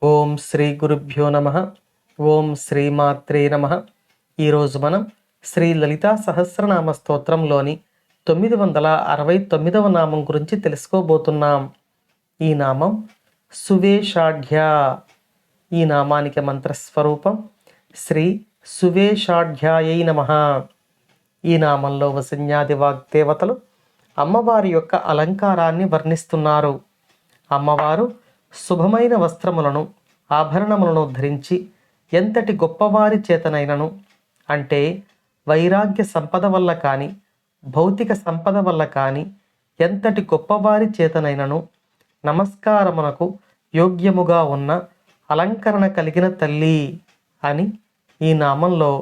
ఓం శ్రీ గురుభ్యో నమ. ఓం శ్రీమాత్రే నమ. ఈరోజు మనం శ్రీ లలితా సహస్రనామ స్తోత్రంలోని 969వ నామం గురించి తెలుసుకోబోతున్నాం. ఈ నామం సువేషాఢ్య. ఈ నామానికి మంత్రస్వరూపం శ్రీ సువేషాఢ్యాయై నమః. ఈ నామంలో వసిన్యాది వాగ్దేవతలు అమ్మవారి యొక్క అలంకారాన్ని వర్ణిస్తున్నారు. అమ్మవారు శుభమైన వస్త్రములను ఆభరణములను ధరించి ఎంతటి గొప్పవారి చేతనైనను, అంటే వైరాగ్య సంపద వల్ల కానీ భౌతిక సంపద వల్ల కానీ ఎంతటి గొప్పవారి చేతనైనను నమస్కారమునకు యోగ్యముగా ఉన్న అలంకరణ కలిగిన తల్లి అని ఈ నామంలో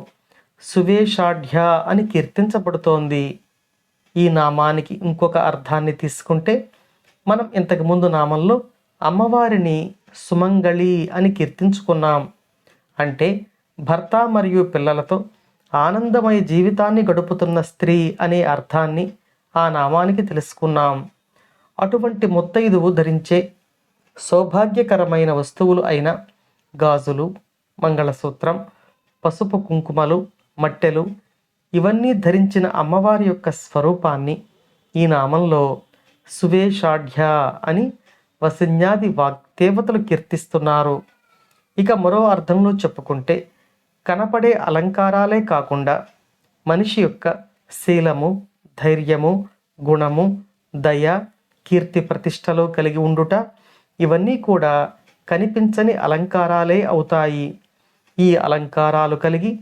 సువేషాఢ్య అని కీర్తించబడుతోంది. ఈ నామానికి ఇంకొక అర్థాన్ని తీసుకుంటే, మనం ఇంతకుముందు నామంలో అమ్మవారిని సుమంగళి అని కీర్తించుకున్నాం. అంటే భర్త మరియు పిల్లలతో ఆనందమయ జీవితాన్ని గడుపుతున్న స్త్రీ అనే అర్థాన్ని ఆ నామానికి తెలుసుకున్నాం. అటువంటి ముత్తైదువు ధరించే సౌభాగ్యకరమైన వస్తువులు అయిన గాజులు, మంగళసూత్రం, పసుపు కుంకుమలు, మట్టెలు ఇవన్నీ ధరించిన అమ్మవారి యొక్క స్వరూపాన్ని ఈ నామంలో సువేషాఢ్య అని వసిన్యాది వాగ్దేవతలు కీర్తిస్తున్నారు. ఇక మరో అర్థంలో చెప్పుకుంటే, కనపడే అలంకారాలే కాకుండా మనిషి యొక్క శీలము, ధైర్యము, గుణము, దయ, కీర్తి ప్రతిష్టలు కలిగి ఉండుట ఇవన్నీ కూడా కనిపించని అలంకారాలే అవుతాయి. ఈ అలంకారాలు కలిగి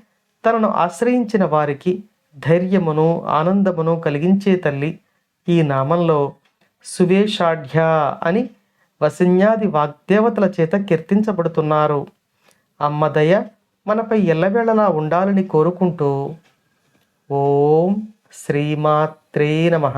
తనను ఆశ్రయించిన వారికి ధైర్యమును, ఆనందమును కలిగించే తల్లి ఈ నామంలో సువేషాఢ్య అని వసిన్యాది వాగ్దేవతల చేత కీర్తించబడుతున్నారు. అమ్మ దయ మనపై ఎల్లవేళలా ఉండాలని కోరుకుంటూ ఓం శ్రీమాత్రే నమః.